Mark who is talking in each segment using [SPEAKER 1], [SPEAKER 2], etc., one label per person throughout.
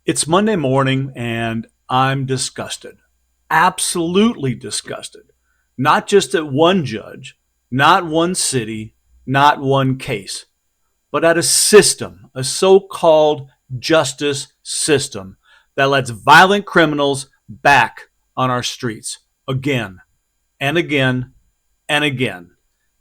[SPEAKER 1] It's Monday morning and I'm disgusted. Absolutely disgusted. Not just at one judge, not one city, not one case, but at a system, a so called justice system that lets violent criminals back on our streets again and again and again.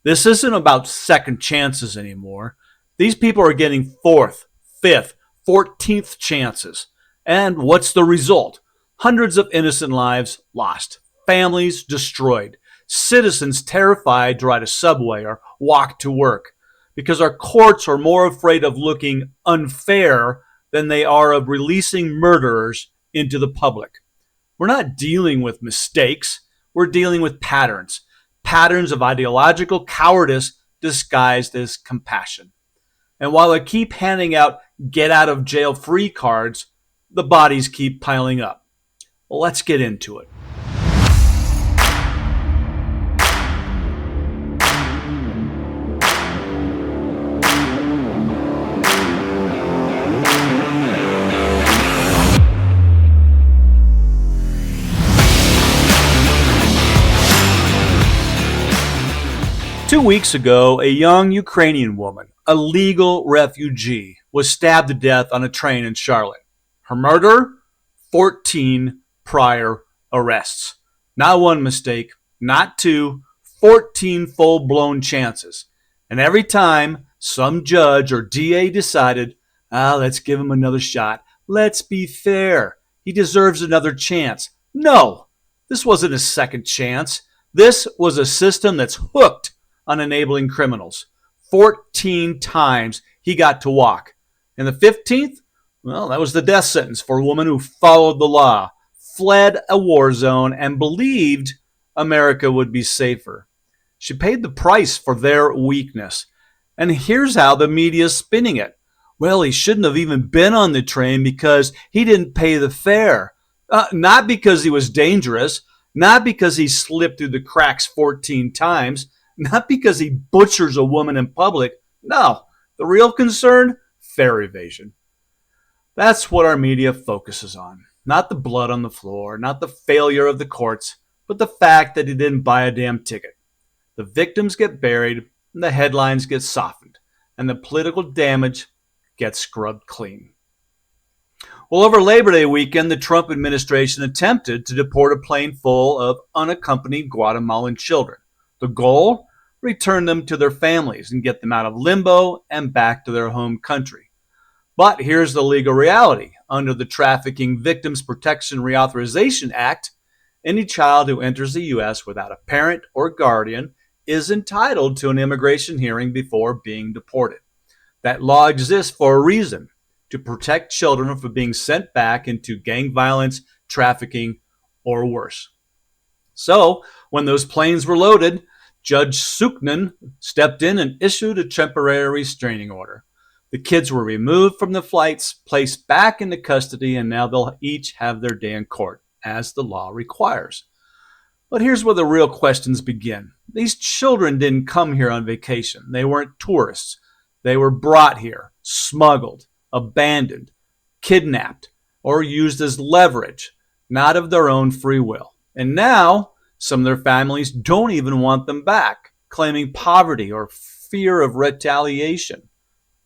[SPEAKER 1] This isn't about second chances anymore. These people are getting fourth, fifth, 14th chances. And what's the result? Hundreds of innocent lives lost, families destroyed, citizens terrified to ride a subway or walk to work because our courts are more afraid of looking unfair than they are of releasing murderers into the public. We're not dealing with mistakes, we're dealing with patterns of ideological cowardice disguised as compassion. And while they keep handing out get out of jail free cards, the bodies keep piling up. Well, let's get into it. 2 weeks ago, a young Ukrainian woman, a legal refugee, was stabbed to death on a train in Charlotte. Her murder? 14 prior arrests. Not one mistake, not two, 14 full-blown chances. And every time some judge or DA decided, let's give him another shot. Let's be fair. He deserves another chance. No, this wasn't a second chance. This was a system that's hooked on enabling criminals. 14 times he got to walk. And the 15th? Well, that was the death sentence for a woman who followed the law, fled a war zone, and believed America would be safer. She paid the price for their weakness. And here's how the media's spinning it. Well, he shouldn't have even been on the train because he didn't pay the fare. Not because he was dangerous, not because he slipped through the cracks 14 times, not because he butchers a woman in public. No, the real concern? Fare evasion. That's what our media focuses on. Not the blood on the floor, not the failure of the courts, but the fact that he didn't buy a damn ticket. The victims get buried, and the headlines get softened, and the political damage gets scrubbed clean. Well, over Labor Day weekend, the Trump administration attempted to deport a plane full of unaccompanied Guatemalan children. The goal? Return them to their families and get them out of limbo and back to their home country. But here's the legal reality. Under the Trafficking Victims Protection Reauthorization Act, any child who enters the U.S. without a parent or guardian is entitled to an immigration hearing before being deported. That law exists for a reason, to protect children from being sent back into gang violence, trafficking, or worse. So, when those planes were loaded, Judge Suknin stepped in and issued a temporary restraining order. The kids were removed from the flights, placed back into custody, and now they'll each have their day in court, as the law requires. But here's where the real questions begin. These children didn't come here on vacation. They weren't tourists. They were brought here, smuggled, abandoned, kidnapped, or used as leverage, not of their own free will. And now, some of their families don't even want them back, claiming poverty or fear of retaliation.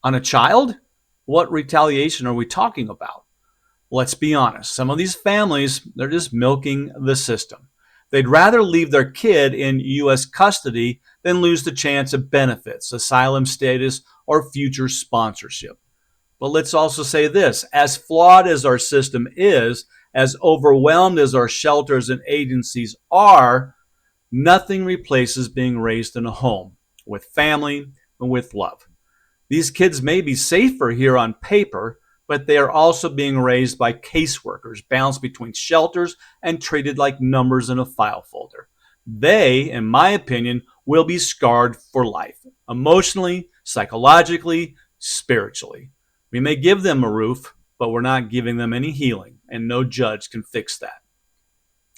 [SPEAKER 1] On a child? What retaliation are we talking about? Let's be honest. Some of these families, they're just milking the system. They'd rather leave their kid in U.S. custody than lose the chance of benefits, asylum status, or future sponsorship. But let's also say this. As flawed as our system is, as overwhelmed as our shelters and agencies are, nothing replaces being raised in a home with family and with love. These kids may be safer here on paper, but they are also being raised by caseworkers, bounced between shelters and treated like numbers in a file folder. They, in my opinion, will be scarred for life, emotionally, psychologically, spiritually. We may give them a roof, but we're not giving them any healing, and no judge can fix that.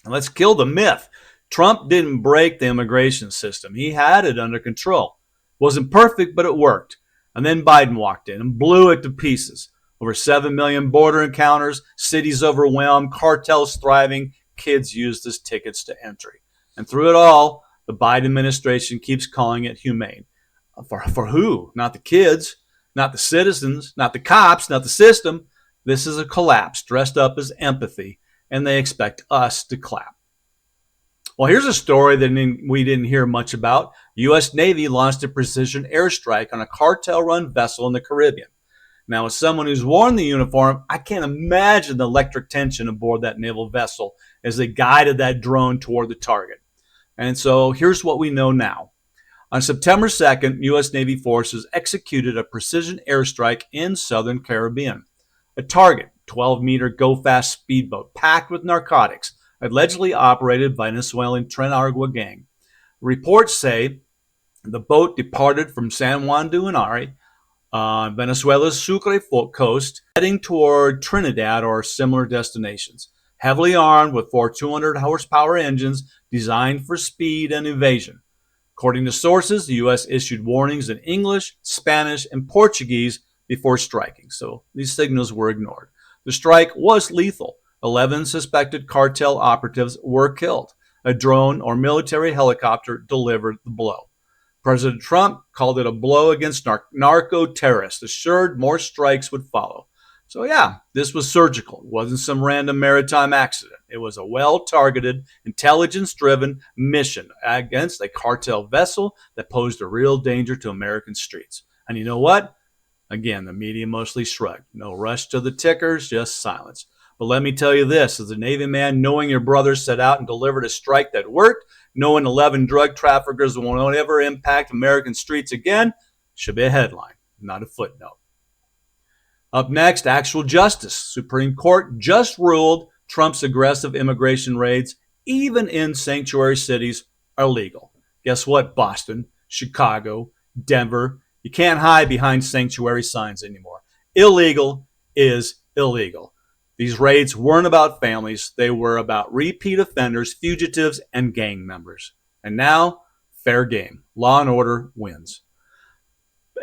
[SPEAKER 1] And let's kill the myth. Trump didn't break the immigration system. He had it under control. Wasn't perfect, but it worked. And then Biden walked in and blew it to pieces. Over 7 million border encounters, cities overwhelmed, cartels thriving, kids used as tickets to entry. And through it all, the Biden administration keeps calling it humane. For who? Not the kids, not the citizens, not the cops, not the system. This is a collapse dressed up as empathy, and they expect us to clap. Well, here's a story that we didn't hear much about. U.S. Navy launched a precision airstrike on a cartel-run vessel in the Caribbean. Now, as someone who's worn the uniform, I can't imagine the electric tension aboard that naval vessel as they guided that drone toward the target. And so here's what we know now. On September 2nd, U.S. Navy forces executed a precision airstrike in southern Caribbean. A target, 12-meter go-fast speedboat packed with narcotics, allegedly operated by Venezuelan Tren gang. Reports say the boat departed from San Juan de Unare on Venezuela's Sucre coast, heading toward Trinidad or similar destinations, heavily armed with 4 200-horsepower engines designed for speed and evasion. According to sources, the U.S. issued warnings in English, Spanish, and Portuguese before striking, so these signals were ignored. The strike was lethal. 11 suspected cartel operatives were killed. A drone or military helicopter delivered the blow. President Trump called it a blow against narco-terrorists, assured more strikes would follow. So yeah, this was surgical. It wasn't some random maritime accident. It was a well-targeted, intelligence-driven mission against a cartel vessel that posed a real danger to American streets. And you know what? Again, the media mostly shrugged. No rush to the tickers, just silence. But let me tell you this, as a Navy man, knowing your brother set out and delivered a strike that worked, knowing 11 drug traffickers won't ever impact American streets again, should be a headline, not a footnote. Up next, actual justice. Supreme Court just ruled Trump's aggressive immigration raids, even in sanctuary cities, are legal. Guess what, Boston, Chicago, Denver? You can't hide behind sanctuary signs anymore. Illegal is illegal. These raids weren't about families. They were about repeat offenders, fugitives, and gang members. And now, fair game. Law and order wins.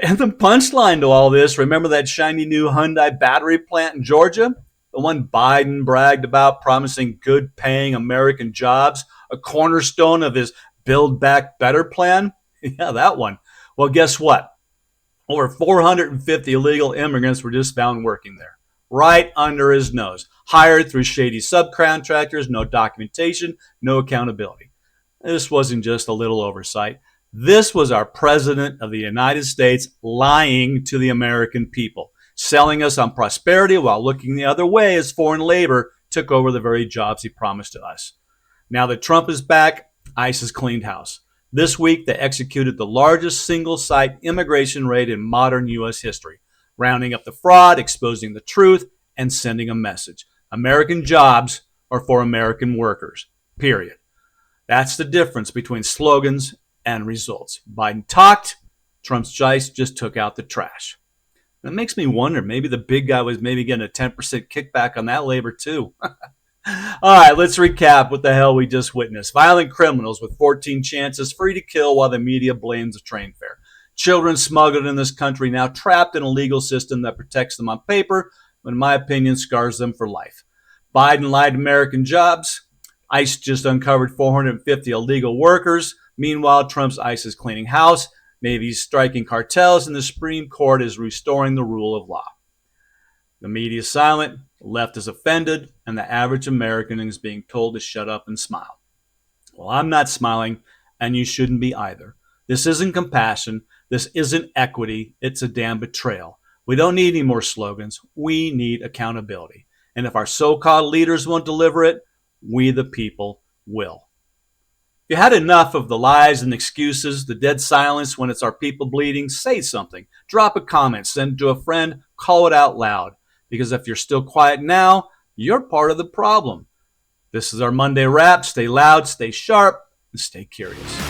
[SPEAKER 1] And the punchline to all this, remember that shiny new Hyundai battery plant in Georgia? The one Biden bragged about, promising good-paying American jobs, a cornerstone of his Build Back Better plan? Yeah, that one. Well, guess what? Over 450 illegal immigrants were just found working there, right under his nose, hired through shady subcontractors, no documentation, no accountability. This wasn't just a little oversight. This was our president of the United States lying to the American people, selling us on prosperity while looking the other way as foreign labor took over the very jobs he promised to us. Now that Trump is back, ICE has cleaned house. This week, they executed the largest single-site immigration raid in modern U.S. history, rounding up the fraud, exposing the truth, and sending a message. American jobs are for American workers, period. That's the difference between slogans and results. Biden talked, Trump's ICE just took out the trash. And it makes me wonder, maybe the big guy was maybe getting a 10% kickback on that labor too. All right, let's recap what the hell we just witnessed. Violent criminals with 14 chances, free to kill while the media blames the train fare. Children smuggled in this country, now trapped in a legal system that protects them on paper, but in my opinion scars them for life. Biden lied to American jobs. ICE just uncovered 450 illegal workers. Meanwhile, Trump's ICE is cleaning house. Navy's striking cartels, and the Supreme Court is restoring the rule of law. The media is silent, the left is offended, and the average American is being told to shut up and smile. Well, I'm not smiling, and you shouldn't be either. This isn't compassion. This isn't equity. It's a damn betrayal. We don't need any more slogans. We need accountability. And if our so-called leaders won't deliver it, we the people will. If you had enough of the lies and excuses, the dead silence when it's our people bleeding, say something. Drop a comment, send it to a friend, call it out loud. Because if you're still quiet now, you're part of the problem. This is our Monday wrap. Stay loud, stay sharp, and stay curious.